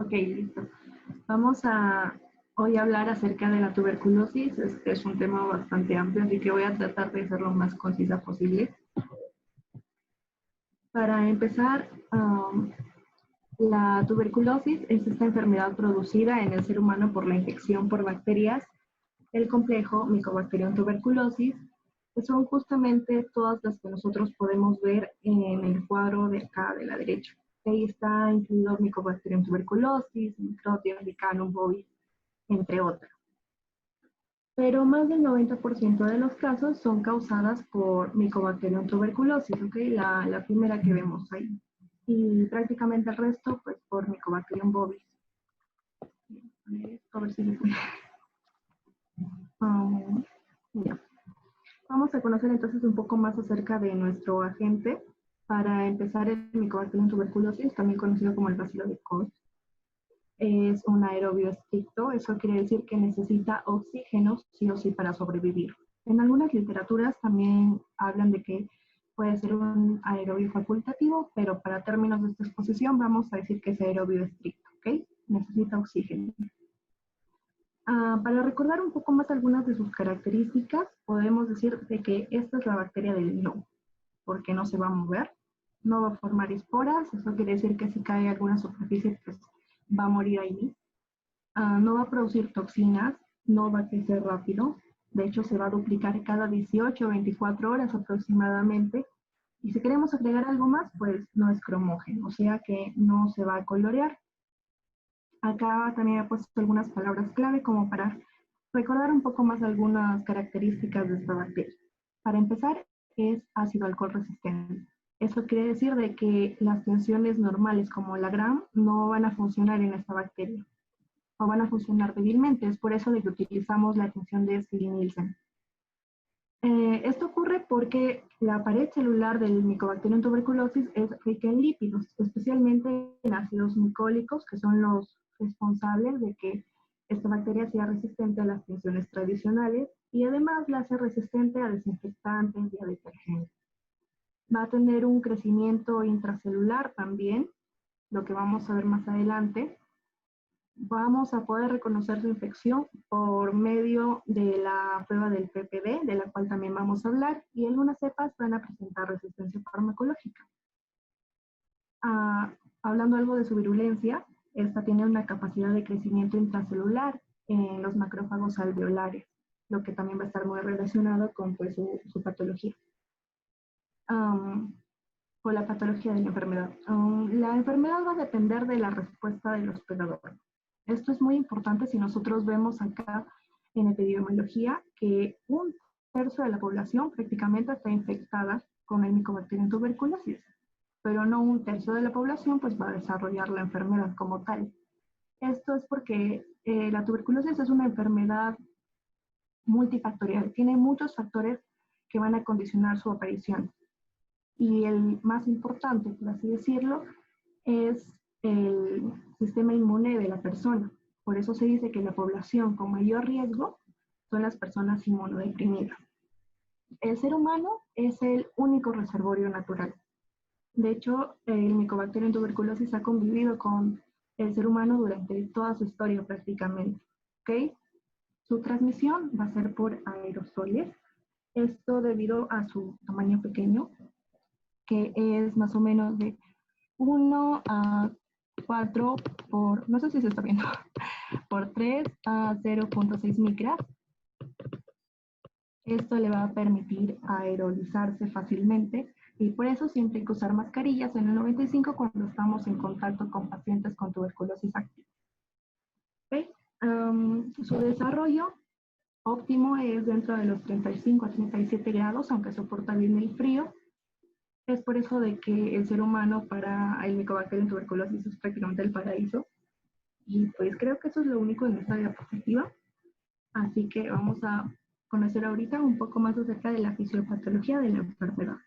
Ok, listo. Vamos a hoy hablar acerca de la tuberculosis. Este es un tema bastante amplio, así que voy a tratar de ser lo más concisa posible. Para empezar, la tuberculosis es esta enfermedad producida en el ser humano por la infección por bacterias del complejo Mycobacterium tuberculosis, que son justamente todas las que nosotros podemos ver en el cuadro de acá de la derecha. Ahí está incluido Mycobacterium tuberculosis, Microbius, Ricanum, bovis, entre otras. Pero más del 90% de los casos son causadas por Mycobacterium tuberculosis, ¿ok? La primera que vemos ahí. Y prácticamente el resto, pues, por Mycobacterium bovis. A ver si se puede. Ya. Vamos a conocer entonces un poco más acerca de nuestro agente. Para empezar, el Mycobacterium tuberculosis, también conocido como el bacilo de Koch, es un aerobio estricto. Eso quiere decir que necesita oxígeno sí o sí para sobrevivir. En algunas literaturas también hablan de que puede ser un aerobio facultativo, pero para términos de esta exposición vamos a decir que es aerobio estricto, ¿ok? Necesita oxígeno. Para recordar un poco más algunas de sus características, podemos decir de que esta es la bacteria del no, porque no se va a mover, no va a formar esporas, eso quiere decir que si cae alguna superficie, pues va a morir ahí. No va a producir toxinas, no va a crecer rápido, de hecho se va a duplicar cada 18 o 24 horas aproximadamente. Y si queremos agregar algo más, pues no es cromógeno, o sea que no se va a colorear. Acá también he puesto algunas palabras clave como para recordar un poco más algunas características de esta bacteria. Para empezar, es ácido alcohol resistente. Eso quiere decir de que las tensiones normales como la Gram no van a funcionar en esta bacteria o van a funcionar débilmente. Es por eso de que utilizamos la tensión de Stevie-Nielsen. Esto ocurre porque la pared celular del Mycobacterium tuberculosis es rica en lípidos, especialmente en ácidos micólicos, que son los responsables de que esta bacteria sea resistente a las tensiones tradicionales y además la hace resistente a desinfectantes y a detergentes. Va a tener un crecimiento intracelular también, lo que vamos a ver más adelante. Vamos a poder reconocer su infección por medio de la prueba del PPD, de la cual también vamos a hablar, y algunas cepas van a presentar resistencia farmacológica. Hablando algo de su virulencia, esta tiene una capacidad de crecimiento intracelular en los macrófagos alveolares, lo que también va a estar muy relacionado con pues, su patología. Con la patología de la enfermedad. La enfermedad va a depender de la respuesta del hospedador. Esto es muy importante si nosotros vemos acá en epidemiología que un tercio de la población prácticamente está infectada con el Mycobacterium tuberculosis, pero no un tercio de la población pues va a desarrollar la enfermedad como tal. Esto es porque la tuberculosis es una enfermedad multifactorial, tiene muchos factores que van a condicionar su aparición. Y el más importante, por así decirlo, es el sistema inmune de la persona. Por eso se dice que la población con mayor riesgo son las personas inmunodeprimidas. El ser humano es el único reservorio natural. De hecho, el Mycobacterium tuberculosis ha convivido con el ser humano durante toda su historia prácticamente. ¿Okay? Su transmisión va a ser por aerosoles. Esto debido a su tamaño pequeño, que es más o menos de 1 a 4 por, no sé si se está viendo, por 3 a 0.6 micras. Esto le va a permitir aerolizarse fácilmente y por eso siempre hay que usar mascarillas en el 95 cuando estamos en contacto con pacientes con tuberculosis activa. ¿Okay? Su desarrollo óptimo es dentro de los 35 a 37 grados, aunque soporta bien el frío. Es por eso de que el ser humano para el Mycobacterium tuberculosis es prácticamente el paraíso. Y pues creo que eso es lo único en esta diapositiva. Así que vamos a conocer ahorita un poco más acerca de la fisiopatología de la enfermedad.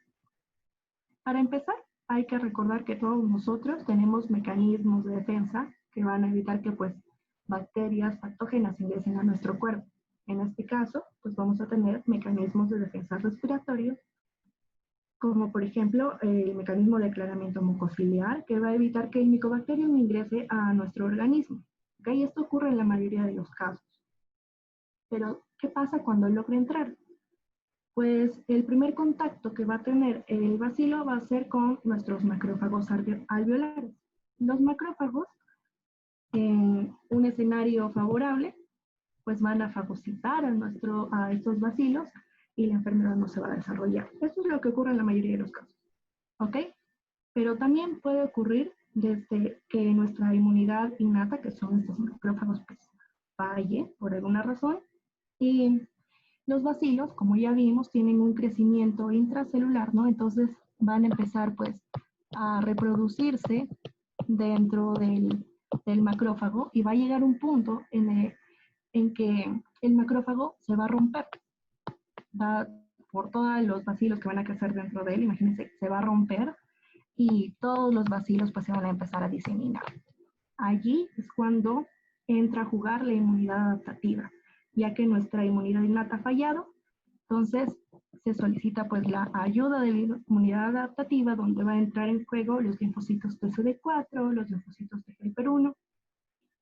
Para empezar, hay que recordar que todos nosotros tenemos mecanismos de defensa que van a evitar que pues bacterias patógenas ingresen a nuestro cuerpo. En este caso, pues vamos a tener mecanismos de defensa respiratorios como por ejemplo el mecanismo de aclaramiento mucociliar, que va a evitar que el Mycobacterium ingrese a nuestro organismo. ¿Okay? Esto ocurre en la mayoría de los casos. Pero, ¿qué pasa cuando logra entrar? Pues el primer contacto que va a tener el bacilo va a ser con nuestros macrófagos alveolares. Los macrófagos, en un escenario favorable, pues van a fagocitar a estos bacilos y la enfermedad no se va a desarrollar. Eso es lo que ocurre en la mayoría de los casos. ¿Ok? Pero también puede ocurrir desde que nuestra inmunidad innata, que son estos macrófagos, pues falle por alguna razón. Y los bacilos, como ya vimos, tienen un crecimiento intracelular, ¿no? Entonces van a empezar pues a reproducirse dentro del macrófago y va a llegar un punto en que el macrófago se va a romper. Va por todos los bacilos que van a crecer dentro de él, imagínense, se va a romper y todos los bacilos pues se van a empezar a diseminar. Allí es cuando entra a jugar la inmunidad adaptativa, ya que nuestra inmunidad innata ha fallado, entonces se solicita pues la ayuda de la inmunidad adaptativa, donde va a entrar en juego los linfocitos TCD4, los linfocitos T helper 1,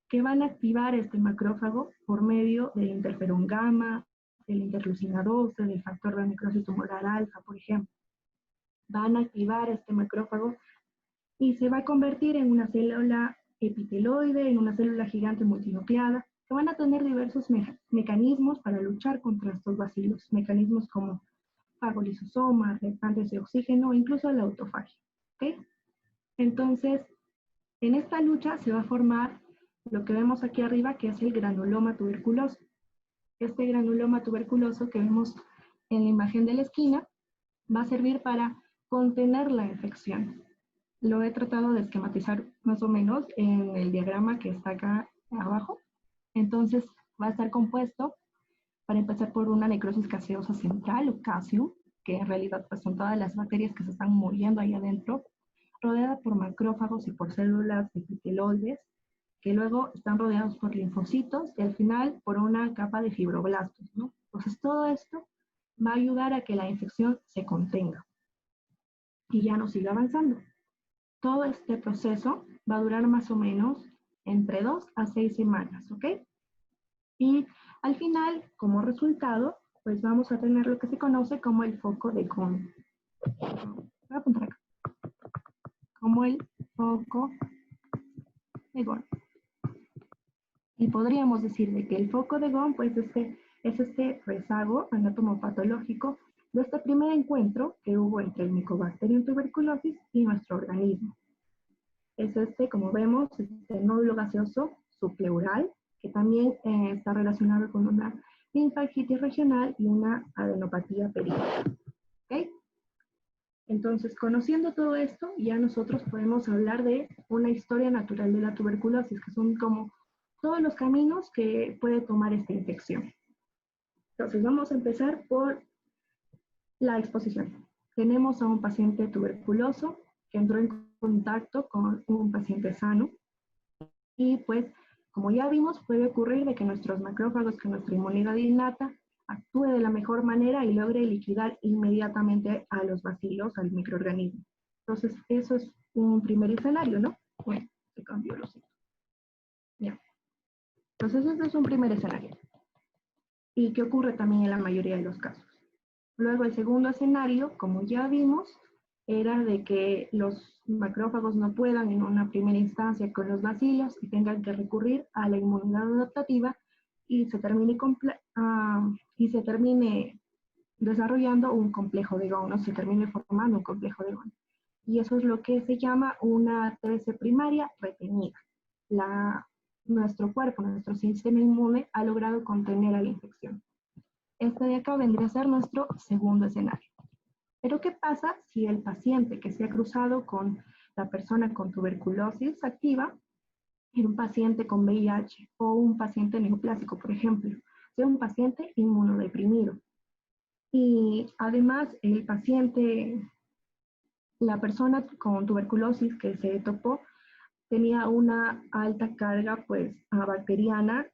que van a activar este macrófago por medio del interferón gamma, del interleucina 12, del factor de necrosis tumoral alfa, por ejemplo. Van a activar este macrófago y se va a convertir en una célula epiteloide, en una célula gigante multinucleada, que van a tener diversos mecanismos para luchar contra estos bacilos, mecanismos como fagolisosoma, restantes de oxígeno, incluso la autofagia. ¿Okay? Entonces, en esta lucha se va a formar lo que vemos aquí arriba, que es el granuloma tuberculoso. Este granuloma tuberculoso que vemos en la imagen de la esquina va a servir para contener la infección. Lo he tratado de esquematizar más o menos en el diagrama que está acá abajo. Entonces va a estar compuesto, para empezar, por una necrosis caseosa central o casio, que en realidad pues, son todas las bacterias que se están muriendo ahí adentro, rodeada por macrófagos y por células epiteloides, que luego están rodeados por linfocitos y al final por una capa de fibroblastos, ¿no? Entonces todo esto va a ayudar a que la infección se contenga y ya no siga avanzando. Todo este proceso va a durar más o menos entre 2 a 6 semanas, ¿ok? Y al final, como resultado, pues vamos a tener lo que se conoce como el foco de Gone. Voy a apuntar acá. Como el foco de Gone. Y podríamos decir de que el foco de Gone, pues es este rezago anatomopatológico de este primer encuentro que hubo entre el Mycobacterium tuberculosis y nuestro organismo. Es como vemos, este nódulo gaseoso subpleural, que también está relacionado con una linfangitis regional y una adenopatía periódica. ¿Okay? Entonces, conociendo todo esto, ya nosotros podemos hablar de una historia natural de la tuberculosis, que son como todos los caminos que puede tomar esta infección. Entonces, vamos a empezar por la exposición. Tenemos a un paciente tuberculoso que entró en contacto con un paciente sano y pues, como ya vimos, puede ocurrir de que nuestros macrófagos, que nuestra inmunidad innata, actúe de la mejor manera y logre liquidar inmediatamente a los bacilos, al microorganismo. Entonces, eso es un primer escenario, ¿no? Bueno, se cambió lo siento. Ya. Entonces, ese es un primer escenario. Y que ocurre también en la mayoría de los casos. Luego, el segundo escenario, como ya vimos, era de que los macrófagos no puedan en una primera instancia con los bacilos y tengan que recurrir a la inmunidad adaptativa y se termine desarrollando un complejo de Gone, ¿no? Se termine formando un complejo de Gone. Y eso es lo que se llama una TBC primaria retenida. Nuestro cuerpo, nuestro sistema inmune ha logrado contener a la infección. Este de acá vendría a ser nuestro segundo escenario. Pero ¿qué pasa si el paciente que se ha cruzado con la persona con tuberculosis activa es un paciente con VIH o un paciente neoplásico, por ejemplo? O sea, un paciente inmunodeprimido. Y además el paciente, la persona con tuberculosis que se topó, tenía una alta carga pues bacteriana,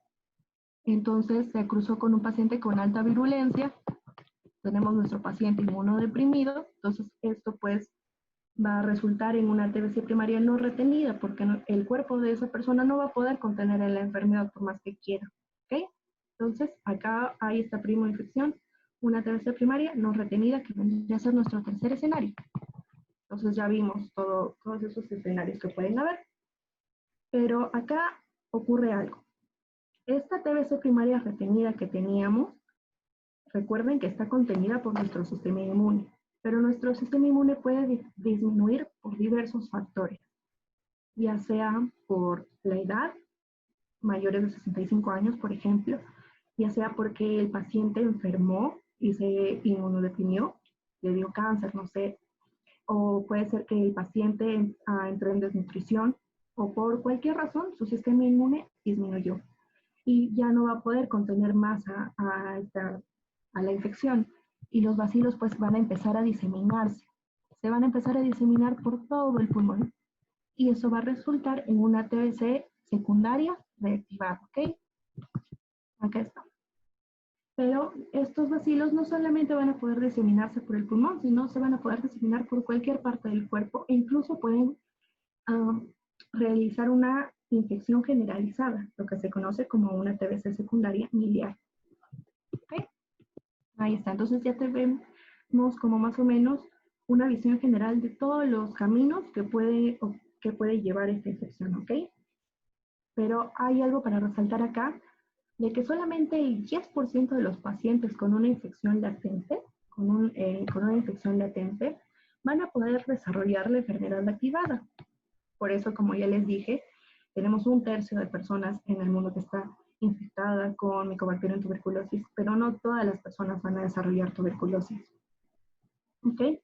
entonces se cruzó con un paciente con alta virulencia. tenemos nuestro paciente inmunodeprimido, entonces esto pues va a resultar en una TBC primaria no retenida, porque el cuerpo de esa persona no va a poder contener la enfermedad por más que quiera, ¿ok? Entonces, acá hay esta primoinfección, una TBC primaria no retenida, que vendría a ser nuestro tercer escenario. Entonces ya vimos todos esos escenarios que pueden haber. Pero acá ocurre algo. Esta TBC primaria retenida que teníamos, recuerden que está contenida por nuestro sistema inmune, pero nuestro sistema inmune puede disminuir por diversos factores, ya sea por la edad, mayores de 65 años, por ejemplo, ya sea porque el paciente enfermó y se inmunodeprimió, le dio cáncer, no sé, o puede ser que el paciente entró en desnutrición, o por cualquier razón su sistema inmune disminuyó y ya no va a poder contener más a la infección, y los bacilos pues van a empezar a diseminarse, se van a empezar a diseminar por todo el pulmón, y eso va a resultar en una TBC secundaria reactivada, ¿ok? Acá está. Pero estos bacilos no solamente van a poder diseminarse por el pulmón, sino se van a poder diseminar por cualquier parte del cuerpo, e incluso pueden realizar una infección generalizada, lo que se conoce como una TBC secundaria miliar. ¿Okay? Ahí está, entonces ya tenemos como más o menos una visión general de todos los caminos que puede llevar esta infección, ¿ok? Pero hay algo para resaltar acá, de que solamente el 10% de los pacientes con una infección latente, con una infección latente, van a poder desarrollar la enfermedad activada. Por eso, como ya les dije, tenemos 1/3 de personas en el mundo que está infectada con Mycobacterium tuberculosis, pero no todas las personas van a desarrollar tuberculosis. ¿Ok?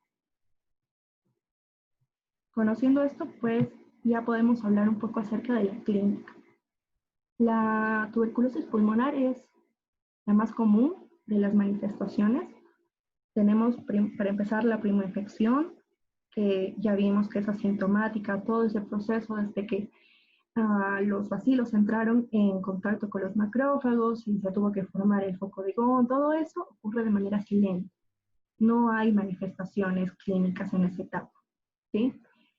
Conociendo esto, pues ya podemos hablar un poco acerca de la clínica. La tuberculosis pulmonar es la más común de las manifestaciones. Tenemos, para empezar, la primoinfección, que ya vimos que es asintomática, todo ese proceso desde que los bacilos entraron en contacto con los macrófagos y se tuvo que formar el foco de Gone, todo eso ocurre de manera silente. No hay manifestaciones clínicas en esa etapa, ¿sí?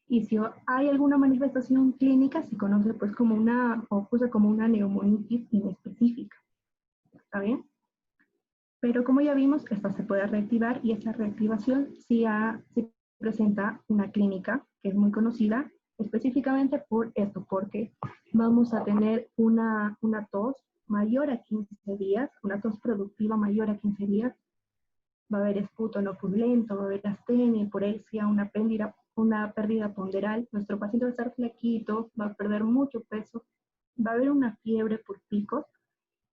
Y si hay alguna manifestación clínica, se conoce pues como una neumonitis inespecífica, ¿está bien? Pero como ya vimos, esta se puede reactivar, y esa reactivación sí presenta una clínica que es muy conocida, específicamente por esto, porque vamos a tener una tos mayor a 15 días, una tos productiva mayor a 15 días, va a haber esputo no purulento, va a haber astenia, hiporexia, una pérdida ponderal, nuestro paciente va a estar flaquito, va a perder mucho peso, va a haber una fiebre por picos,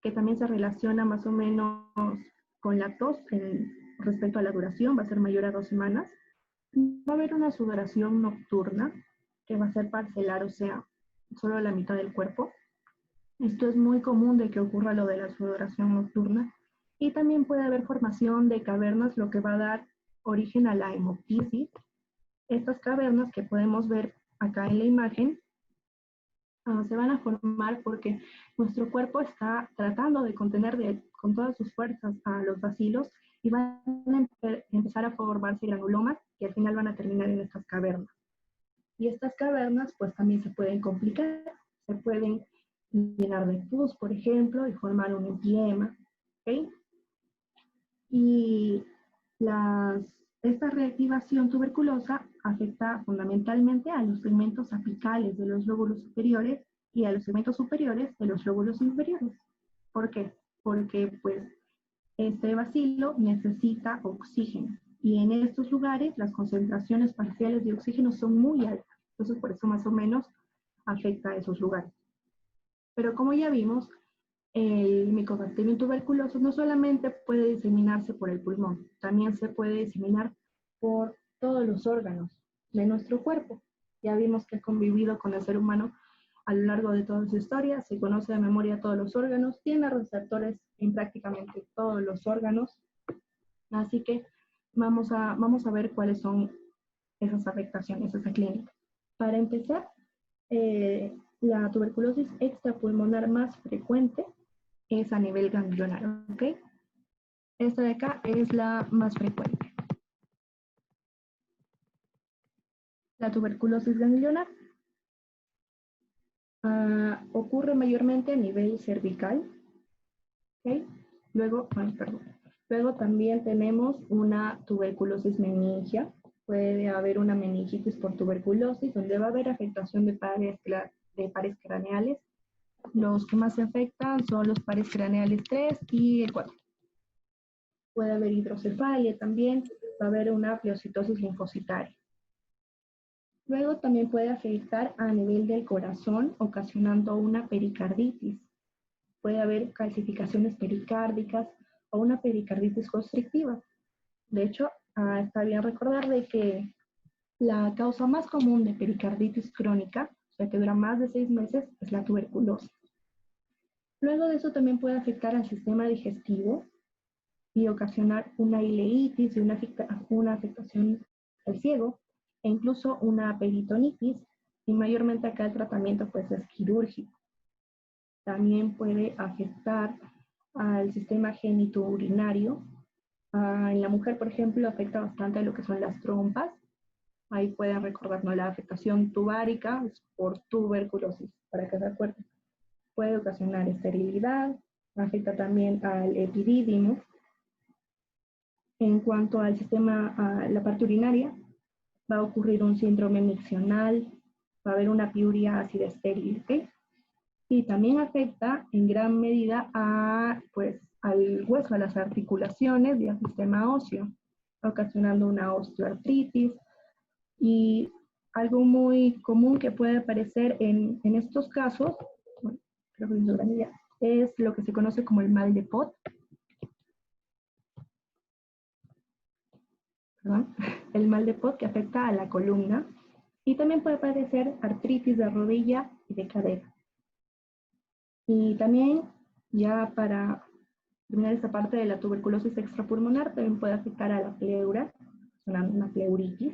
que también se relaciona más o menos con la tos respecto a la duración, va a ser mayor a 2 semanas. Va a haber una sudoración nocturna, que va a ser parcelar, o sea, solo la mitad del cuerpo. Esto es muy común de que ocurra lo de la sudoración nocturna. Y también puede haber formación de cavernas, lo que va a dar origen a la hemoptisis. Estas cavernas que podemos ver acá en la imagen se van a formar porque nuestro cuerpo está tratando de contener con todas sus fuerzas a los bacilos, y van a empezar a formarse granulomas que al final van a terminar en estas cavernas. Y estas cavernas pues también se pueden complicar, se pueden llenar de pus, por ejemplo, y formar un empiema, ¿ok? Y esta reactivación tuberculosa afecta fundamentalmente a los segmentos apicales de los lóbulos superiores y a los segmentos superiores de los lóbulos inferiores. ¿Por qué? Porque pues este bacilo necesita oxígeno, y en estos lugares las concentraciones parciales de oxígeno son muy altas. Entonces por eso más o menos afecta a esos lugares. Pero como ya vimos, el Mycobacterium tuberculosis no solamente puede diseminarse por el pulmón, también se puede diseminar por todos los órganos de nuestro cuerpo. Ya vimos que ha convivido con el ser humano a lo largo de toda su historia, se conoce de memoria todos los órganos, tiene receptores en prácticamente todos los órganos, así que vamos a ver cuáles son esas afectaciones, esa clínica. Para empezar, la tuberculosis extrapulmonar más frecuente es a nivel ganglionar, ¿ok? Esta de acá es la más frecuente. La tuberculosis ganglionar ocurre mayormente a nivel cervical. ¿Okay? Luego también tenemos una tuberculosis meningia. Puede haber una meningitis por tuberculosis, donde va a haber afectación de pares craneales. Los que más se afectan son los pares craneales 3 y el 4. Puede haber hidrocefalia también, va a haber una pleocitosis linfocitaria. Luego también puede afectar a nivel del corazón, ocasionando una pericarditis. Puede haber calcificaciones pericárdicas o una pericarditis constrictiva. De hecho, está bien recordar de que la causa más común de pericarditis crónica, o sea que dura más de 6 meses, es la tuberculosis. Luego de eso también puede afectar al sistema digestivo y ocasionar una ileitis y una afectación al ciego, e incluso una peritonitis, y mayormente acá el tratamiento pues es quirúrgico. También puede afectar al sistema genitourinario. En la mujer, por ejemplo, afecta bastante a lo que son las trompas. Ahí pueden recordarnos la afectación tubárica por tuberculosis, para que se acuerden. Puede ocasionar esterilidad, afecta también al epidídimo. En cuanto al sistema, a la parte urinaria, va a ocurrir un síndrome miccional, va a haber una piuria ácida estéril, ¿okay? Y también afecta en gran medida al hueso, a las articulaciones y al sistema óseo, ocasionando una osteoartritis. Y algo muy común que puede aparecer en estos casos, bueno, creo que es lo que se conoce como el mal de Pot. ¿Perdón? El mal de Pot, que afecta a la columna, y también puede aparecer artritis de rodilla y de cadera. Y también, ya para terminar esta parte de la tuberculosis extrapulmonar, también puede afectar a la pleura, una pleuritis,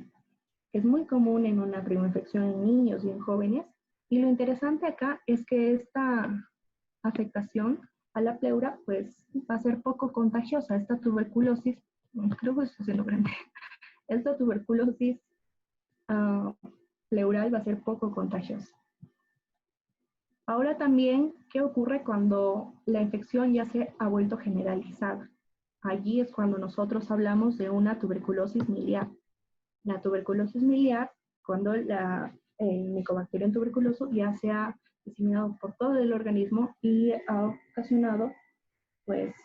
que es muy común en una primoinfección en niños y en jóvenes. Y lo interesante acá es que esta afectación a la pleura pues va a ser poco contagiosa. Esta tuberculosis, creo que eso se lo grande, esta tuberculosis pleural va a ser poco contagiosa. Ahora también, ¿qué ocurre cuando la infección ya se ha vuelto generalizada? Allí es cuando nosotros hablamos de una tuberculosis miliar. La tuberculosis miliar, cuando el Mycobacterium tuberculoso ya se ha diseminado por todo el organismo y ha ocasionado, pues,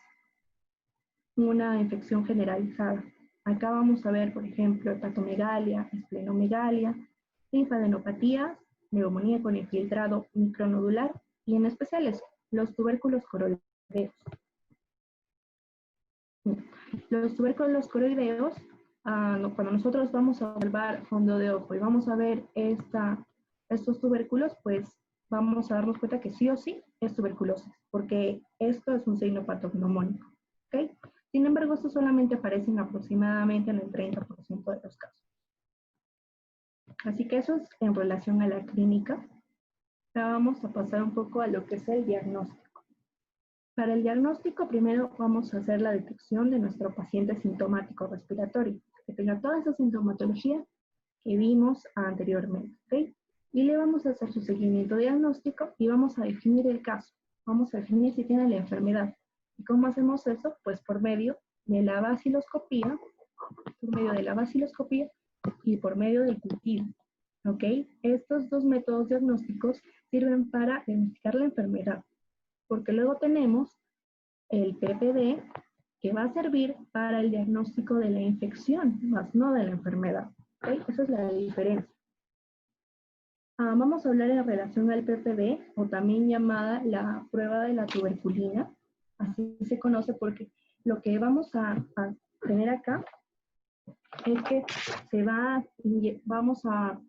una infección generalizada. Acá vamos a ver, por ejemplo, hepatomegalia, esplenomegalia, linfadenopatías, neumonía con infiltrado micronodular y en especial los tubérculos coroideos. Los tubérculos coroideos, cuando nosotros vamos a observar fondo de ojo y vamos a ver estos tubérculos, pues vamos a darnos cuenta que sí o sí es tuberculosis, porque esto es un signo patognomónico. ¿Okay? Sin embargo, esto solamente aparece aproximadamente en el 30% de los casos. Así que eso es en relación a la clínica. Ahora vamos a pasar un poco a lo que es el diagnóstico. Para el diagnóstico, primero vamos a hacer la detección de nuestro paciente sintomático respiratorio, que tenga toda esa sintomatología que vimos anteriormente, ¿ok? Y le vamos a hacer su seguimiento diagnóstico y vamos a definir el caso. Vamos a definir si tiene la enfermedad. ¿Y cómo hacemos eso? Pues por medio de la vaciloscopía, y por medio del cultivo, ¿ok? Estos dos métodos diagnósticos sirven para identificar la enfermedad, porque luego tenemos el PPD, que va a servir para el diagnóstico de la infección, más no de la enfermedad. ¿Okay? Esa es la diferencia. Vamos a hablar en relación al PPD, o también llamada la prueba de la tuberculina. Así se conoce porque lo que vamos a tener acá es que vamos a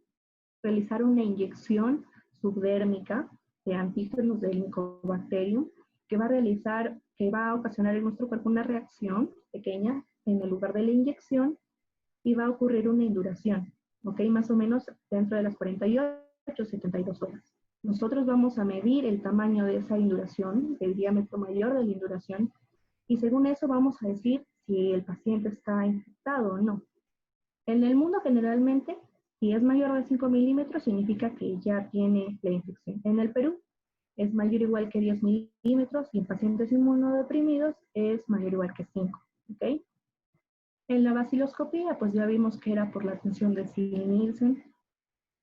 realizar una inyección subdérmica de antígenos del Mycobacterium que va a ocasionar en nuestro cuerpo una reacción pequeña en el lugar de la inyección y va a ocurrir una induración, ¿ok? Más o menos dentro de las 48 72 horas. Nosotros vamos a medir el tamaño de esa induración, el diámetro mayor de la induración, y según eso vamos a decir si el paciente está infectado o no. En el mundo generalmente, si es mayor de 5 milímetros, significa que ya tiene la infección. En el Perú es mayor o igual que 10 milímetros y en pacientes inmunodeprimidos es mayor o igual que 5. ¿Okay? En la baciloscopía, pues ya vimos que era por la tensión de Ziehl-Neelsen,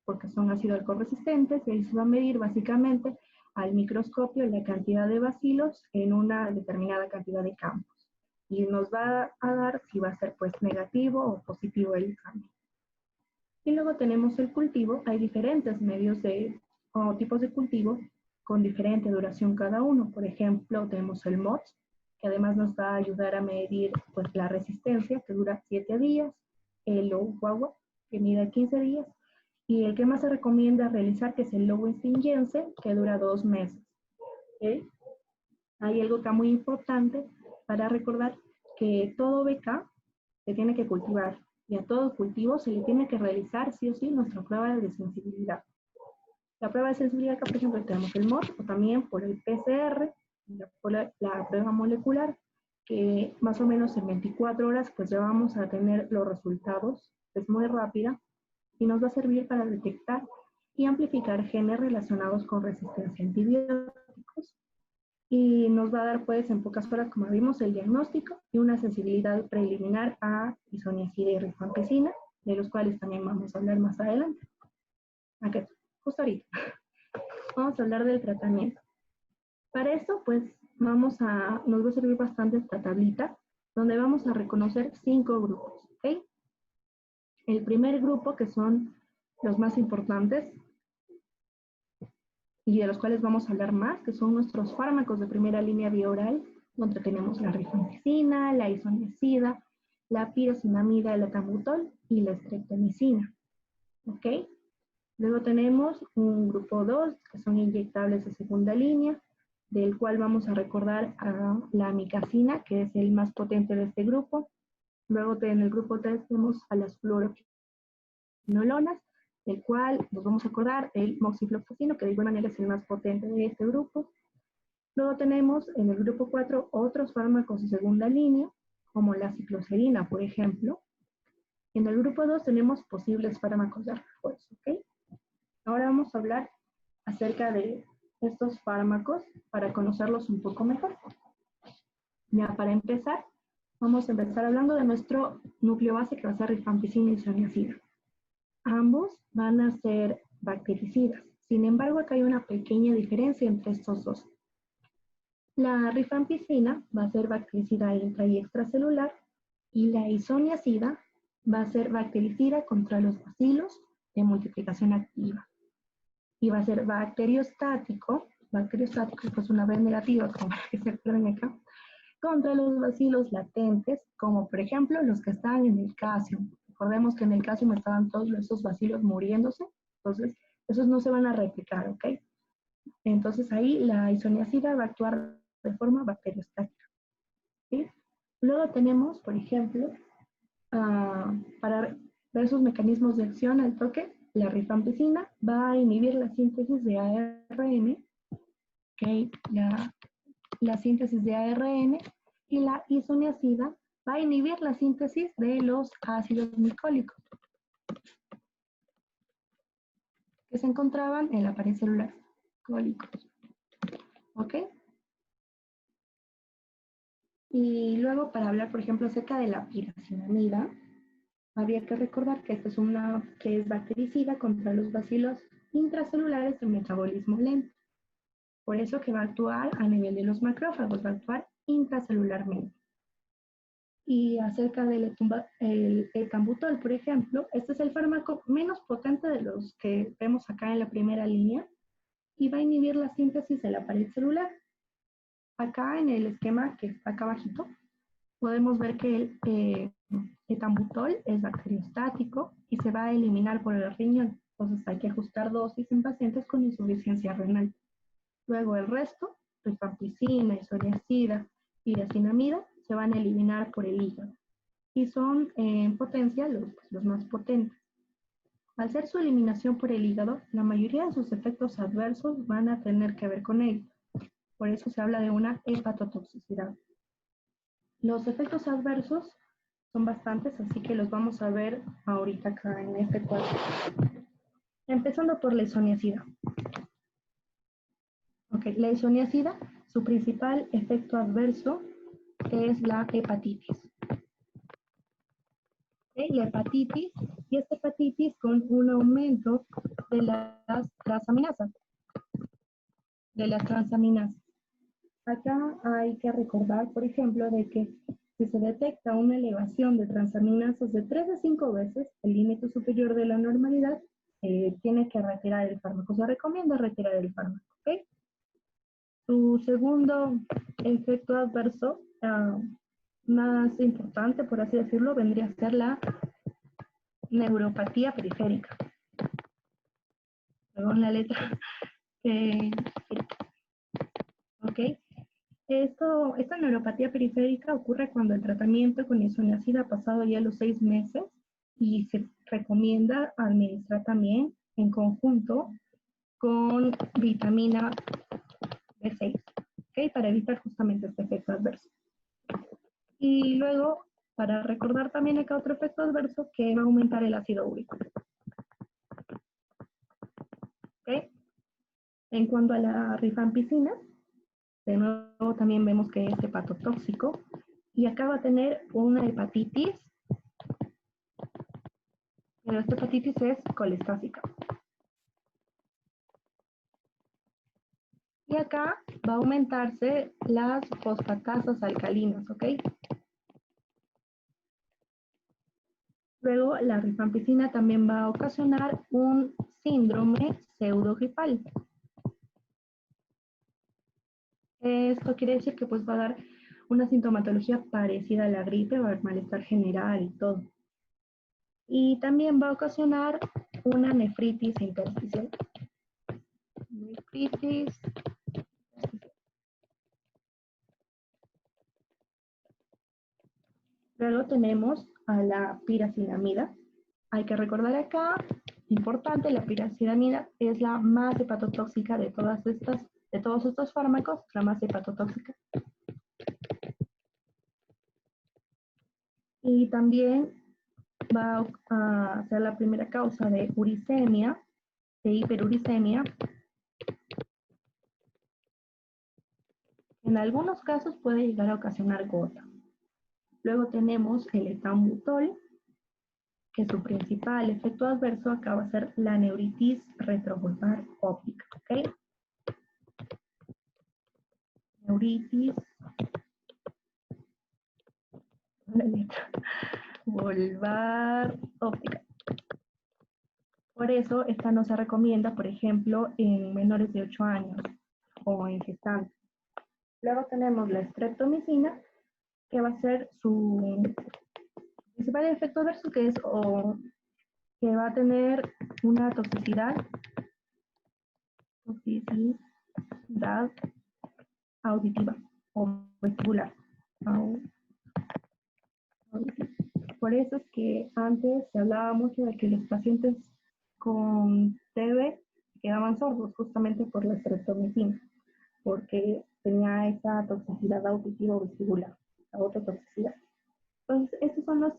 porque son ácido alcohol resistentes, y ahí se va a medir básicamente al microscopio la cantidad de bacilos en una determinada cantidad de campos. Y nos va a dar si va a ser pues negativo o positivo el examen. Y luego tenemos el cultivo. Hay diferentes medios o tipos de cultivo con diferente duración cada uno. Por ejemplo, tenemos el MOTS, que además nos va a ayudar a medir pues, la resistencia, que dura 7 días, el Low-Wawa, que mide 15 días, y el que más se recomienda realizar, que es el Lowenstein-Jensen, que dura 2 meses. ¿Okay? Hay algo que es muy importante para recordar, que todo BK se tiene que cultivar, y a todo cultivo se le tiene que realizar sí o sí nuestra prueba de sensibilidad. La prueba de sensibilidad, que por ejemplo tenemos el MOD, o también por el PCR, por la prueba molecular, que más o menos en 24 horas pues ya vamos a tener los resultados. Es muy rápida y nos va a servir para detectar y amplificar genes relacionados con resistencia a antibióticos, y nos va a dar pues en pocas horas, como vimos, el diagnóstico y una sensibilidad preliminar a isoniazida y rifampicina, de los cuales también vamos a hablar más adelante. Aquí, justo ahorita. Vamos a hablar del tratamiento. Para esto pues nos va a servir bastante esta tablita, donde vamos a reconocer 5 grupos. ¿Okay? El primer grupo, que son los más importantes, y de los cuales vamos a hablar más, que son nuestros fármacos de primera línea vía oral, donde tenemos la rifampicina, la isoniazida, la pyrazinamida, el etambutol y la streptomicina. ¿Ok? Luego tenemos un grupo 2, que son inyectables de segunda línea, del cual vamos a recordar a la amicacina, que es el más potente de este grupo. Luego en el grupo 3 tenemos a las fluoroquinolonas, del cual nos vamos a acordar el moxifloxacino, que de igual manera es el más potente de este grupo. Luego tenemos en el grupo 4 otros fármacos de segunda línea, como la cicloserina, por ejemplo. En el grupo 2 tenemos posibles fármacos de refuerzo. ¿Okay? Ahora vamos a hablar acerca de estos fármacos para conocerlos un poco mejor. Ya para empezar, vamos a empezar hablando de nuestro núcleo base, que va a ser rifampicina y isoniazida. Ambos van a ser bactericidas. Sin embargo, acá hay una pequeña diferencia entre estos dos. La rifampicina va a ser bactericida intra y extracelular, y la isoniazida va a ser bactericida contra los bacilos de multiplicación activa. Y va a ser bacteriostático pues una B negativa, como que se acuerdan acá, contra los bacilos latentes, como por ejemplo los que están en el calcium. Recordemos que en el calcium estaban todos esos bacilos muriéndose, entonces esos no se van a replicar, ¿ok? Entonces ahí la isoniazida va a actuar de forma bacteriostática. ¿Sí? Luego tenemos, por ejemplo, para ver sus mecanismos de acción al toque, la rifampicina va a inhibir la síntesis de ARN, ¿okay? La síntesis de ARN, y la isoniazida va a inhibir la síntesis de los ácidos glicólicos que se encontraban en la pared celular. ¿Ok? Y luego, para hablar, por ejemplo, acerca de la pyrazinamida, habría que recordar que esta es una que es bactericida contra los bacilos intracelulares de metabolismo lento. Por eso que va a actuar a nivel de los macrófagos, va a actuar intracelularmente. Y acerca del etambutol, por ejemplo, este es el fármaco menos potente de los que vemos acá en la primera línea, y va a inhibir la síntesis de la pared celular. Acá en el esquema que está acá abajito, podemos ver que el etambutol es bacteriostático y se va a eliminar por el riñón. Entonces hay que ajustar dosis en pacientes con insuficiencia renal. Luego el resto, rifampicina, isoniazida, pyrazinamida, se van a eliminar por el hígado. Y son en potencia los más potentes. Al ser su eliminación por el hígado, la mayoría de sus efectos adversos van a tener que ver con ello. Por eso se habla de una hepatotoxicidad. Los efectos adversos son bastantes, así que los vamos a ver ahorita acá en este cuadro. Empezando por la isoniazida. Ok, la isoniazida, su principal efecto adverso es la hepatitis. Okay, la hepatitis, y esta hepatitis con un aumento de las transaminasas. Acá hay que recordar, por ejemplo, de que si se detecta una elevación de transaminasas de 3 a 5 veces el límite superior de la normalidad, tiene que retirar el fármaco. Se recomienda retirar el fármaco, ¿ok? Su segundo efecto adverso, más importante, por así decirlo, vendría a ser la neuropatía periférica. Perdón la letra. ¿Ok? Esta neuropatía periférica ocurre cuando el tratamiento con isoniazida ha pasado ya los 6 meses y se recomienda administrar también en conjunto con vitamina B6, ¿ok? Para evitar justamente este efecto adverso. Y luego, para recordar también acá otro efecto adverso, que va a aumentar el ácido úrico. ¿Ok? En cuanto a la rifampicina, de nuevo también vemos que es hepatotóxico y acá va a tener una hepatitis, pero esta hepatitis es colestásica. Y acá va a aumentarse las fosfatasas alcalinas, ¿ok? Luego, la rifampicina también va a ocasionar un síndrome pseudogripal. Esto quiere decir que pues va a dar una sintomatología parecida a la gripe, va a haber malestar general y todo. Y también va a ocasionar una nefritis intersticial. Nefritis. Luego tenemos a la piracinamida. Hay que recordar acá, importante, la piracinamida es la más hepatotóxica de todos estos fármacos, la más hepatotóxica. Y también va a ser la primera causa de uricemia, de hiperuricemia. En algunos casos puede llegar a ocasionar gota. Luego tenemos el etambutol, que su principal efecto adverso acá va a ser la neuritis retrovulvar óptica, ¿ok? Neuritis, vulvar óptica. Por eso esta no se recomienda, por ejemplo, en menores de 8 años o en gestantes. Luego tenemos la streptomicina, que va a ser su principal efecto adverso, que que va a tener una toxicidad auditiva o vestibular. Por eso es que antes se hablaba mucho de que los pacientes con TB quedaban sordos justamente por la streptomicina, porque tenía esa toxicidad auditiva o vestibular, la otra toxicidad. Entonces, estos son los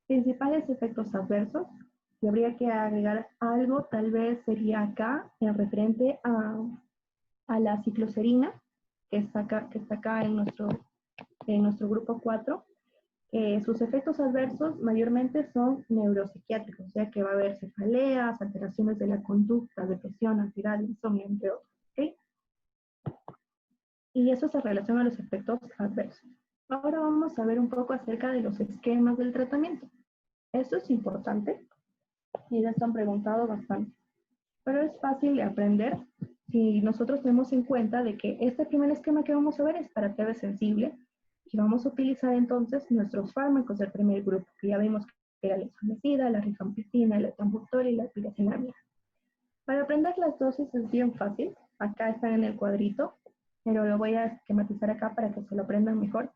principales efectos adversos. Si habría que agregar algo, tal vez sería acá, en referente a la cicloserina, que está acá en nuestro grupo 4. Sus efectos adversos mayormente son neuropsiquiátricos, o sea que va a haber cefaleas, alteraciones de la conducta, depresión, ansiedad, insomnio, entre otros. ¿Okay? Y eso se relaciona a los efectos adversos. Ahora vamos a ver un poco acerca de los esquemas del tratamiento. Esto es importante y ya se han preguntado bastante, pero es fácil de aprender si nosotros tenemos en cuenta de que este primer esquema que vamos a ver es para TB sensible y vamos a utilizar entonces nuestros fármacos del primer grupo, que ya vimos que era la isoniazida, la rifampicina, el etambutol y la piracinamida. Para aprender las dosis es bien fácil, acá están en el cuadrito, pero lo voy a esquematizar acá para que se lo aprendan mejor.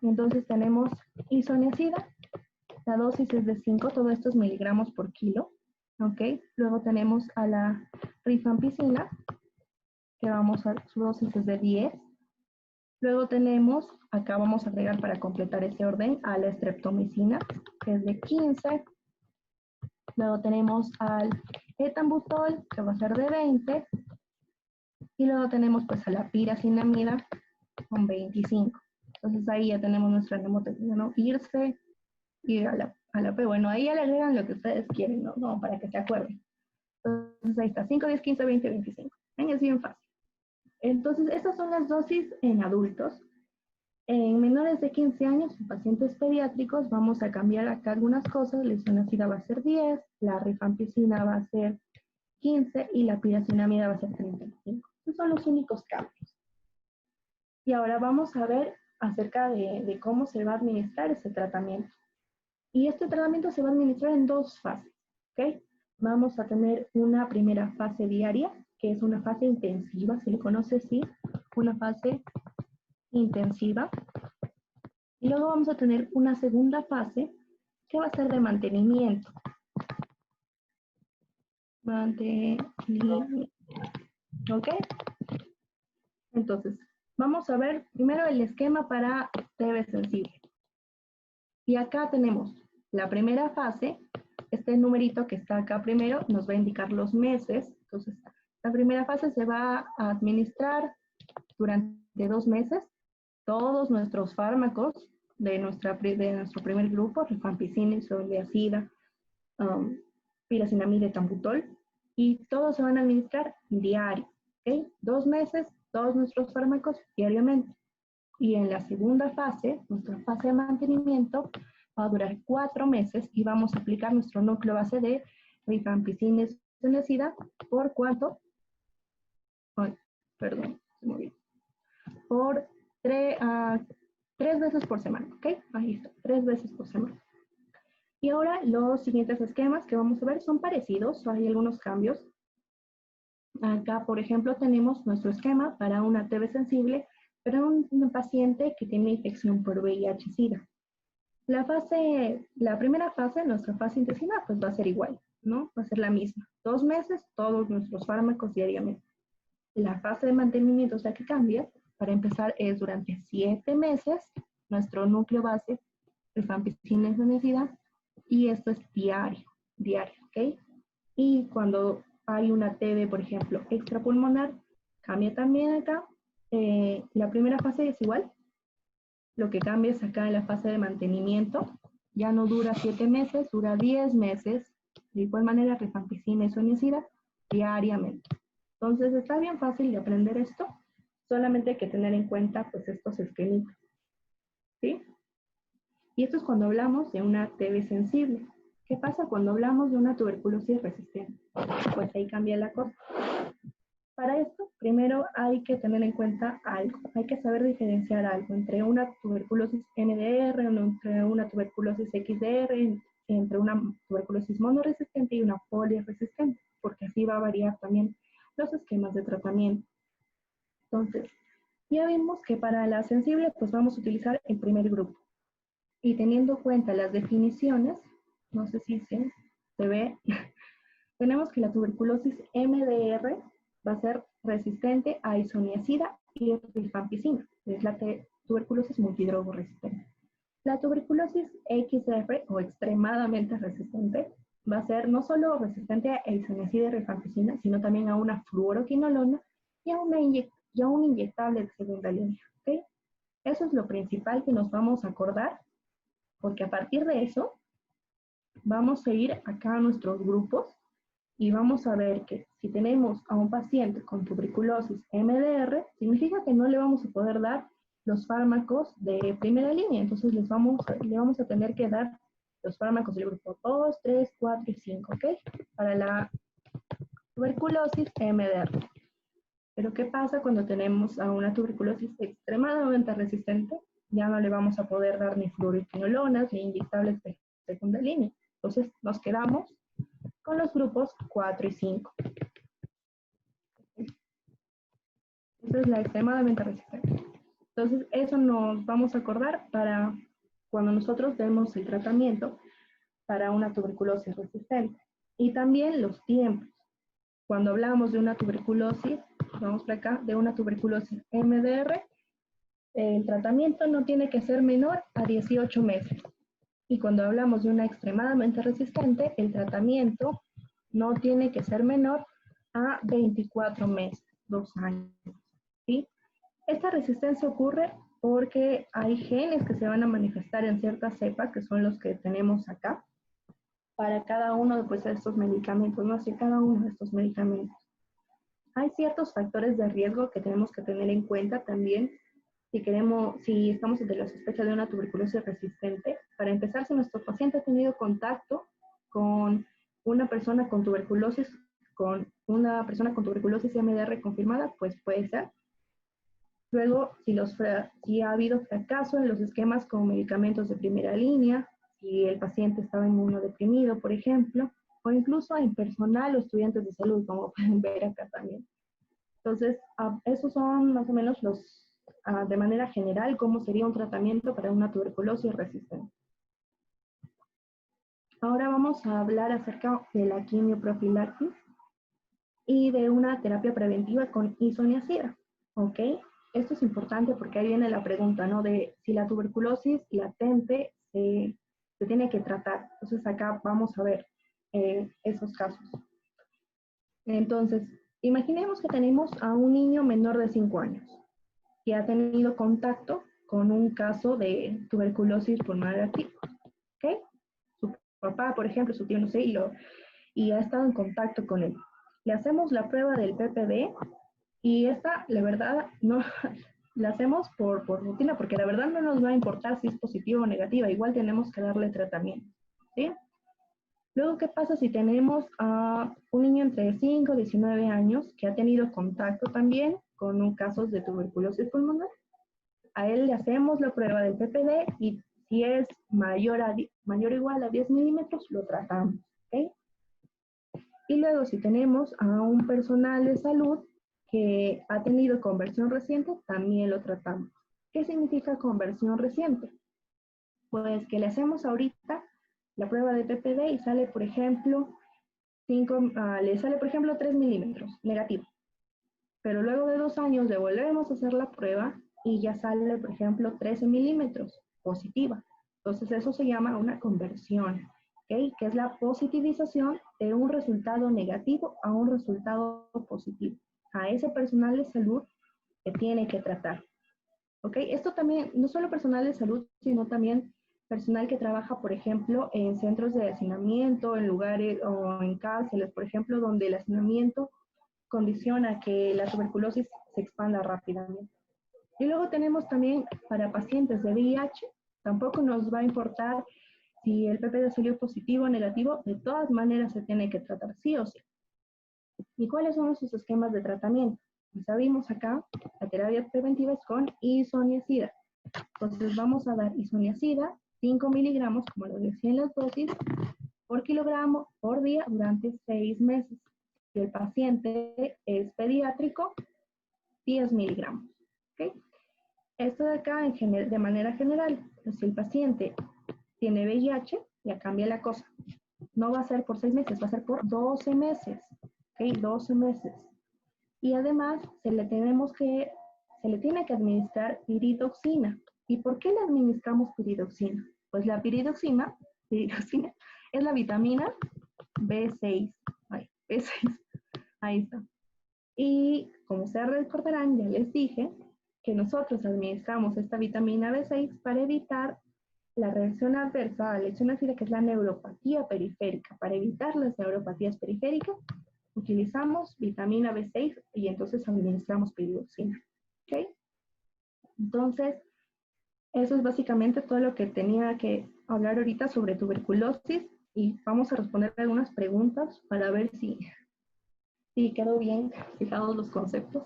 Entonces tenemos isoniazida, la dosis es de 5, todo esto es miligramos por kilo. ¿Ok? Luego tenemos a la rifampicina, que su dosis es de 10. Luego tenemos, acá vamos a agregar para completar ese orden a la streptomicina, que es de 15. Luego tenemos al etambutol, que va a ser de 20. Y luego tenemos pues a la piracinamida con 25. Entonces ahí ya tenemos nuestra mnemotecnia, ¿no? Irse, ir a la P. Bueno, ahí ya le agregan lo que ustedes quieren, ¿no? No, para que se acuerden. Entonces ahí está, 5, 10, 15, 20, 25. Es bien fácil. Entonces, estas son las dosis en adultos. En menores de 15 años, en pacientes pediátricos, vamos a cambiar acá algunas cosas. La isoniazida va a ser 10, la rifampicina va a ser 15 y la piracinamida va a ser 35. Esos son los únicos cambios. Y ahora vamos a ver acerca de cómo se va a administrar ese tratamiento. Y este tratamiento se va a administrar en dos fases, ¿ok? Vamos a tener una primera fase diaria, que es una fase intensiva, se le conoce así, una fase intensiva. Y luego vamos a tener una segunda fase, que va a ser de mantenimiento. Mantenimiento, ¿ok? Entonces, vamos a ver primero el esquema para TB sensible. Y acá tenemos la primera fase, este numerito que está acá primero nos va a indicar los meses. Entonces, la primera fase se va a administrar durante 2 meses todos nuestros fármacos de nuestro primer grupo, rifampicina, isoniazida, piracinamida y etambutol, y todos se van a administrar diario, ¿ok? 2 meses, todos nuestros fármacos diariamente. Y en la segunda fase, nuestra fase de mantenimiento, va a durar 4 meses y vamos a aplicar nuestro núcleo base de rifampicina y isoniazida por ¿cuánto? Ay, perdón, se movió. Por 3 veces por semana, ¿ok? Ahí está, 3 veces por semana. Y ahora los siguientes esquemas que vamos a ver son parecidos, hay algunos cambios. Acá, por ejemplo, tenemos nuestro esquema para una TB sensible, para un paciente que tiene infección por VIH-Sida. La primera fase, nuestra fase intensiva, pues va a ser igual, ¿no? Va a ser la misma. 2 meses, todos nuestros fármacos diariamente. La fase de mantenimiento, o sea que cambia, para empezar es durante 7 meses, nuestro núcleo base, rifampicina y isoniazida, y esto es diario, ¿ok? Y cuando hay una TB, por ejemplo, extrapulmonar, cambia también acá. La primera fase es igual, lo que cambia es acá en la fase de mantenimiento, ya no dura 7 meses, dura 10 meses, de igual manera rifampicina y isoniazida diariamente. Entonces está bien fácil de aprender esto, solamente hay que tener en cuenta pues estos esquemitas, ¿sí? Y esto es cuando hablamos de una TB sensible. ¿Qué pasa cuando hablamos de una tuberculosis resistente? Pues ahí cambia la cosa. Para esto, primero hay que tener en cuenta algo. Hay que saber diferenciar algo entre una tuberculosis NDR, entre una tuberculosis XDR, entre una tuberculosis monoresistente y una poliresistente, porque así va a variar también los esquemas de tratamiento. Entonces, ya vimos que para la sensible, pues vamos a utilizar el primer grupo. Y teniendo en cuenta las definiciones, no sé si se ve, tenemos que la tuberculosis MDR va a ser resistente a isoniazida y rifampicina, es la tuberculosis multidrogo resistente. La tuberculosis XR o extremadamente resistente va a ser no solo resistente a isoniazida y rifampicina, sino también a una fluoroquinolona y a un inyectable de segunda línea. ¿Okay? Eso es lo principal que nos vamos a acordar, porque a partir de eso vamos a ir acá a nuestros grupos y vamos a ver que si tenemos a un paciente con tuberculosis MDR, significa que no le vamos a poder dar los fármacos de primera línea, entonces le vamos a tener que dar los fármacos del grupo 2, 3, 4 y 5, ¿ok? Para la tuberculosis MDR. Pero ¿qué pasa cuando tenemos a una tuberculosis extremadamente resistente? Ya no le vamos a poder dar ni fluoroquinolonas ni inyectables de segunda línea. Entonces nos quedamos con los grupos 4 y 5. Esa es la extremadamente resistente. Entonces, eso nos vamos a acordar para cuando nosotros vemos el tratamiento para una tuberculosis resistente. Y también los tiempos. Cuando hablamos de una tuberculosis, vamos para acá, de una tuberculosis MDR, El tratamiento no tiene que ser menor a 18 meses. Y cuando hablamos de una extremadamente resistente, el tratamiento no tiene que ser menor a 24 meses, 2 años. ¿Sí? Esta resistencia ocurre porque hay genes que se van a manifestar en ciertas cepas, que son los que tenemos acá, para cada uno pues, de estos medicamentos, no sé, cada uno de estos medicamentos. Hay ciertos factores de riesgo que tenemos que tener en cuenta también si estamos ante la sospecha de una tuberculosis resistente. Para empezar, si nuestro paciente ha tenido contacto con una persona con tuberculosis, MDR confirmada, pues puede ser. Luego, si ha habido fracaso en los esquemas con medicamentos de primera línea, si el paciente estaba inmunodeprimido, por ejemplo, o incluso en personal o estudiantes de salud, como pueden ver acá también. Entonces, esos son más o menos de manera general, cómo sería un tratamiento para una tuberculosis resistente. Ahora vamos a hablar acerca de la quimioprofilaxis y de una terapia preventiva con isoniazida, ¿ok? Esto es importante porque ahí viene la pregunta, ¿no? De si la tuberculosis latente se tiene que tratar. Entonces acá vamos a ver esos casos. Entonces, imaginemos que tenemos a un niño menor de 5 años que ha tenido contacto con un caso de tuberculosis pulmonar activa, ¿ok? Su papá, por ejemplo, su tío, no sé, y ha estado en contacto con él. Le hacemos la prueba del PPD y esta, la verdad, no la hacemos por rutina, porque la verdad no nos va a importar si es positiva o negativa, igual tenemos que darle tratamiento, ¿sí? Luego, ¿qué pasa si tenemos a un niño entre 5 y 19 años que ha tenido contacto también con un caso de tuberculosis pulmonar? A él le hacemos la prueba del PPD y si es mayor o igual a 10 milímetros, lo tratamos, ¿ok? Y luego, si tenemos a un personal de salud que ha tenido conversión reciente, también lo tratamos. ¿Qué significa conversión reciente? Pues que le hacemos ahorita la prueba de PPD y sale, por ejemplo, le sale, por ejemplo, 3 milímetros, negativo. Pero luego de 2 años le volvemos a hacer la prueba y ya sale, por ejemplo, 13 milímetros, positiva. Entonces eso se llama una conversión, ¿ok? Que es la positivización de un resultado negativo a un resultado positivo. A ese personal de salud que tiene que tratar, ¿ok? Esto también, no solo personal de salud, sino también personal que trabaja, por ejemplo, en centros de hacinamiento, en lugares o en cárceles, por ejemplo, donde el hacinamiento condiciona que la tuberculosis se expanda rápidamente. Y luego tenemos también para pacientes de VIH, tampoco nos va a importar si el PPD salió positivo o negativo, de todas maneras se tiene que tratar sí o sí. ¿Y cuáles son sus esquemas de tratamiento? Ya vimos acá, la terapia preventiva es con isoniazida. Entonces vamos a dar isoniazida, 5 miligramos, como lo decía en las dosis, por kilogramo por día durante 6 meses. Si el paciente es pediátrico, 10 miligramos. ¿Okay? Esto de acá de manera general. Pero si el paciente tiene VIH, ya cambia la cosa. No va a ser por 6 meses, va a ser por 12 meses. ¿Okay? 12 meses. Y además se le tiene que administrar piridoxina. ¿Y por qué le administramos piridoxina? Pues la piridoxina es la vitamina B6. B6. Ahí está. Y como ustedes recordarán, ya les dije que nosotros administramos esta vitamina B6 para evitar la reacción adversa a la isoniazida, que es la neuropatía periférica. Para evitar las neuropatías periféricas, utilizamos vitamina B6 y entonces administramos piridoxina. ¿Okay? Entonces, eso es básicamente todo lo que tenía que hablar ahorita sobre tuberculosis y vamos a responder algunas preguntas para ver si quedó bien fijados los conceptos.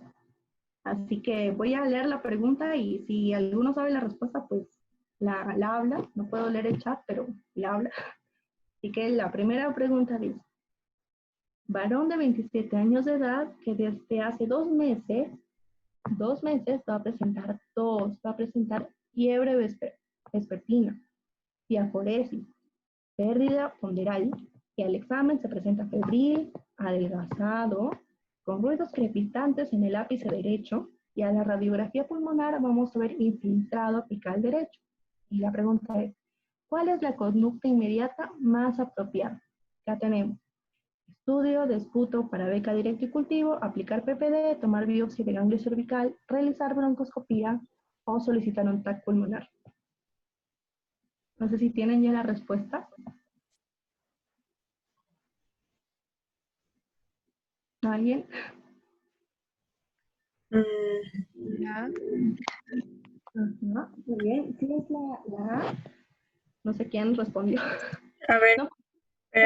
Así que voy a leer la pregunta y si alguno sabe la respuesta, pues la habla. No puedo leer el chat, pero la habla. Así que la primera pregunta dice: varón de 27 años de edad que desde hace 2 meses va a presentar tos, va a presentar fiebre vespertina, diaforesis, pérdida ponderal, y al examen se presenta febril, adelgazado, con ruidos crepitantes en el ápice derecho, Y a la radiografía pulmonar vamos a ver infiltrado apical derecho. Y la pregunta es, ¿cuál es la conducta inmediata más apropiada? Ya tenemos estudio de esputo para beca directa y cultivo, aplicar PPD, tomar biopsia de ganglio cervical, realizar broncoscopía o solicitar un TAC pulmonar. No sé si tienen ya la respuesta. ¿Alguien? Ya. Ajá, muy bien. Sí es la A. No sé quién respondió. A ver, No, no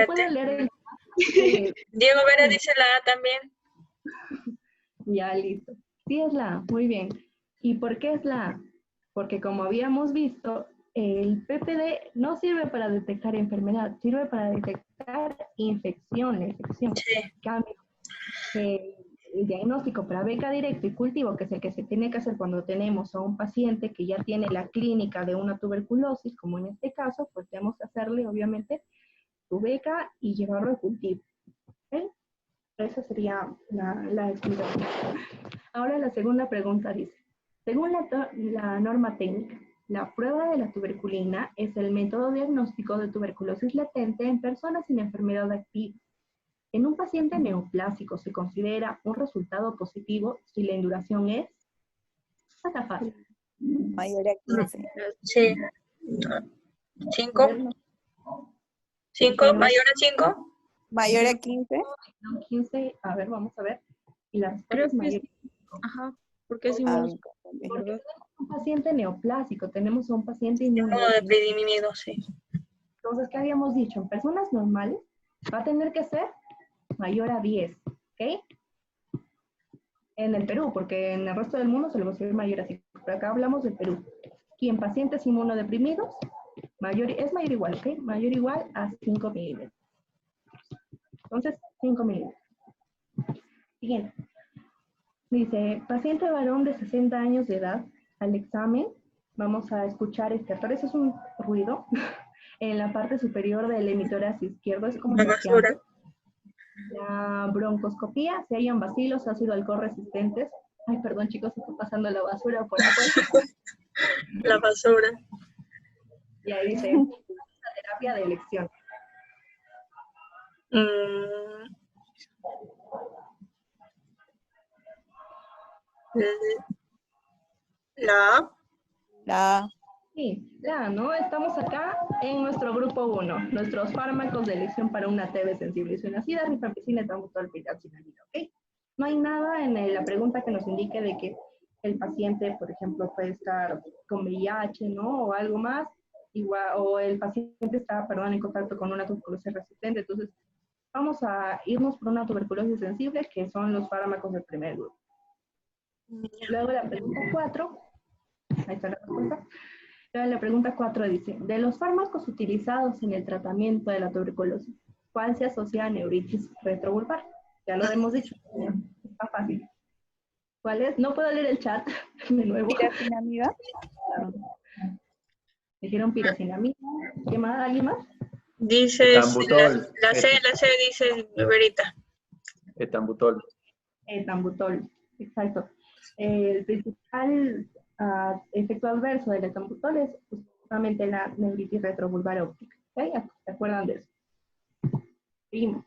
puedo espérate. leer el... Diego Vera dice la A también. Ya, listo. Sí es la A, muy bien. ¿Y por qué es la A? Porque como habíamos visto, el PPD no sirve para detectar enfermedad, sirve para detectar infección. Sí. Cambio. El diagnóstico para beca directo y cultivo, que es el que se tiene que hacer cuando tenemos a un paciente que ya tiene la clínica de una tuberculosis, como en este caso, pues tenemos que hacerle, obviamente, su beca y llevarlo al cultivo. ¿Okay? Esa sería la explicación. Ahora la segunda pregunta dice, según la norma técnica, la prueba de la tuberculina es el método diagnóstico de tuberculosis latente en personas sin enfermedad activa. En un paciente neoplásico se considera un resultado positivo si la induración es... Está fácil. Mayor a 15. Sí. A 5. ver, no, 5, mayor a 5. Mayor a 15. no, 15, a ver, vamos a ver. Y la respuesta Creo es que mayor. sí. Ajá. Porque es Ah, inmuno, Porque ¿verdad? tenemos un paciente neoplásico, tenemos a un paciente Modo inmunodeprimido. deprimido, sí. Entonces, ¿qué habíamos dicho? En personas normales va a tener que ser mayor a 10, ¿ok? En el Perú, porque en el resto del mundo se lo va a ser mayor a 5. Pero acá hablamos del Perú. Y en pacientes inmunodeprimidos, es mayor igual, ¿ok? Mayor igual a 5 milímetros. Entonces, 5 milímetros. Siguiente. Dice, paciente varón de 60 años de edad, al examen, vamos a escuchar parece es un ruido en la parte superior del emitórax izquierdo, es como La basura. chasqueando. La broncoscopía, si hayan bacilos, ácido alcohol resistentes. Ay, perdón chicos, estoy pasando la basura por afuera. La basura. Y ahí dice, la terapia de elección. La La Sí, ya, ¿no? Estamos acá en nuestro grupo 1, nuestros fármacos de elección para una TB sensible y suicida, rifampicina, etambutol, pirazinamida, ¿ok? No hay nada en la pregunta que nos indique de que el paciente, por ejemplo, puede estar con VIH, ¿no? O algo más, igual, o el paciente está, perdón, en contacto con una tuberculosis resistente. Entonces, vamos a irnos por una tuberculosis sensible, que son los fármacos del primer grupo. Luego la pregunta 4, ahí está la respuesta. La pregunta 4 dice, de los fármacos utilizados en el tratamiento de la tuberculosis, ¿cuál se asocia a neuritis retrovulvar? Ya lo hemos dicho, está fácil. ¿Cuál es? No puedo leer el chat de nuevo. piracinamida. Dijeron piracinamida. ¿Qué más? ¿Alguien más? dice Etambutol. la C dice Verita. Etambutol. Etambutol, exacto. El principal efecto adverso del etambutol es justamente la neuritis retrovulvar óptica. ¿Okay? ¿Se acuerdan de eso? Seguimos.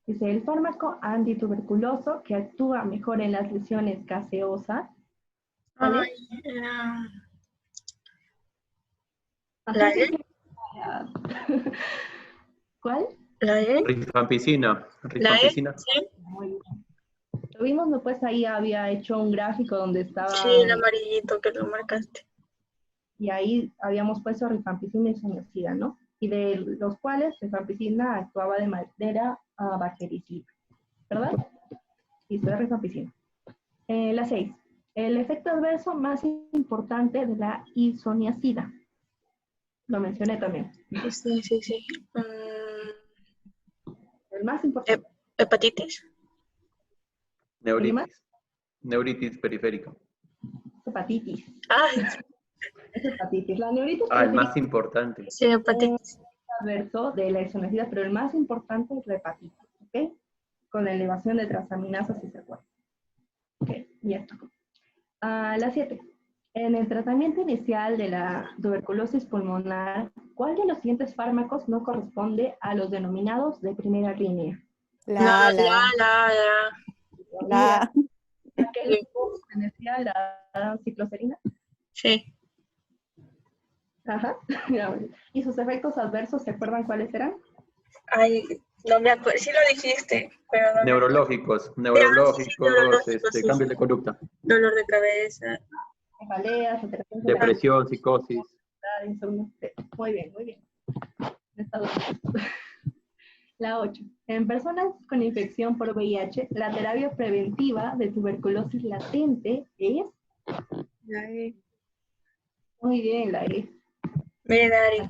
Dice, el fármaco antituberculoso que actúa mejor en las lesiones gaseosas. ¿Cuál es? ¿La E? ¿Cuál? ¿La E? Rifampicina. ¿La E? Rifampicina. Sí. Muy bien. Lo vimos, ¿no? Pues ahí había hecho un gráfico donde estaba... Sí, el amarillito que lo marcaste. Y ahí habíamos puesto rifampicina y isoniazida, ¿no? Y de los cuales rifampicina actuaba de manera bactericida, ¿verdad? Y esto es rifampicina. La 6. El efecto adverso más importante de la isoniazida. Lo mencioné también. Sí. El más importante. ¿Hepatitis? Neuritis. Neuritis periférica. Hepatitis. Ay, Es hepatitis. La neuritis el más periférica importante. sí, hepatitis. es adverso de la isoniazida, pero el más importante es la hepatitis, ¿ok? Con la elevación de transaminasas, si se acuerdan. Ok, ya está. La 7. En el tratamiento inicial de la tuberculosis pulmonar, ¿cuál de los siguientes fármacos no corresponde a los denominados de primera línea? La, Aquel que decía la cicloserina. Sí. Ajá. ¿Y sus efectos adversos, se acuerdan cuáles eran? Ay, no me acuerdo. Sí lo dijiste, pero no me acuerdo. Neurológicos, neurológicos, sí, cambios sí. de conducta, Dolor de cabeza. Cefaleas, alteraciones depresión, psicosis. de la insomnio. Muy bien, muy bien. Está bien. La 8. En personas con infección por VIH, la terapia preventiva de tuberculosis latente es... La E. Muy bien, la E. Bien, Ari.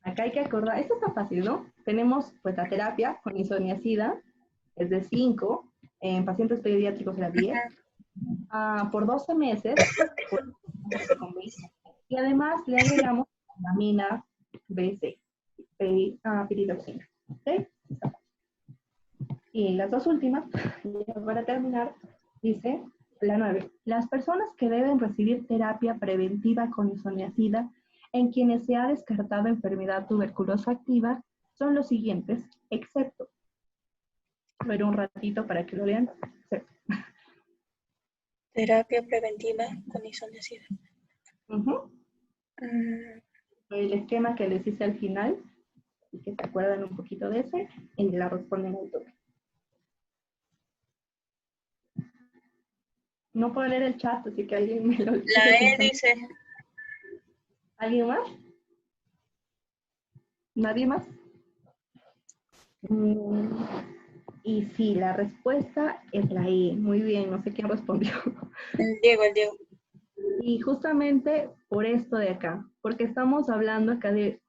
Acá hay que acordar, esto está fácil, ¿no? Tenemos pues la terapia con isoniazida, es de 5, en pacientes pediátricos era 10, por 12 meses, y además le agregamos vitamina B6, piridoxina. ¿Okay? Y las dos últimas, para terminar, dice la 9. Las personas que deben recibir terapia preventiva con isoniazida en quienes se ha descartado enfermedad tuberculosa activa son los siguientes, excepto, ver un ratito para que lo vean, excepto. Terapia preventiva con isoniazida. El esquema que les hice al final, y que se acuerdan un poquito de ese, y la responden al toque. No puedo leer el chat, así que alguien me lo... La E dice. ¿Alguien más? ¿Nadie más? Y sí, la respuesta es la E. Muy bien, no sé quién respondió. El Diego. Y justamente por esto de acá, porque estamos hablando acá de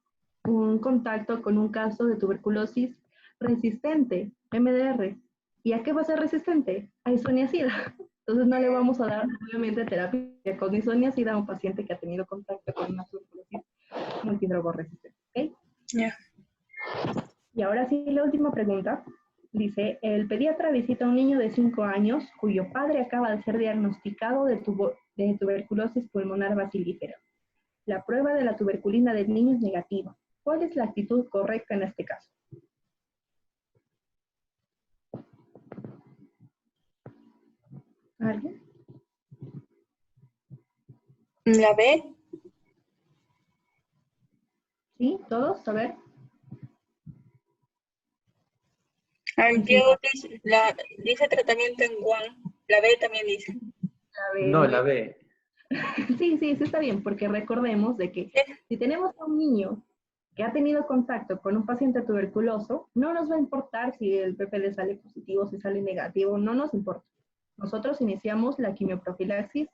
un contacto con un caso de tuberculosis resistente, MDR. ¿Y a qué va a ser resistente? A isoniazida. Entonces no le vamos a dar, obviamente, terapia con isoniazida a un paciente que ha tenido contacto con una tuberculosis multidrogoresistente. ¿Okay? Ya. Y ahora sí, la última pregunta. Dice, el pediatra visita a un niño de 5 años cuyo padre acaba de ser diagnosticado de tuberculosis pulmonar bacilífera. La prueba de la tuberculina del niño es negativa. ¿Cuál es la actitud correcta en este caso? ¿Alguien? La B. ¿Sí? ¿Todos? A ver. El Diego dice tratamiento en Guam. La B también dice. No, la B. Sí, está bien, porque recordemos de que si tenemos a un niño que ha tenido contacto con un paciente tuberculoso, no nos va a importar si el PPD sale positivo, si sale negativo, no nos importa. Nosotros iniciamos la quimioprofilaxis,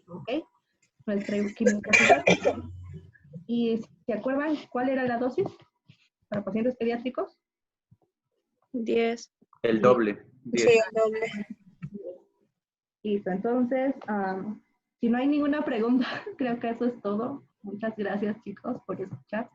¿ok? Nuestra quimioprofilaxis. ¿Y se acuerdan cuál era la dosis para pacientes pediátricos? 10. El doble. 10. Sí, el doble. Listo, entonces, si no hay ninguna pregunta, creo que eso es todo. Muchas gracias, chicos, por escuchar.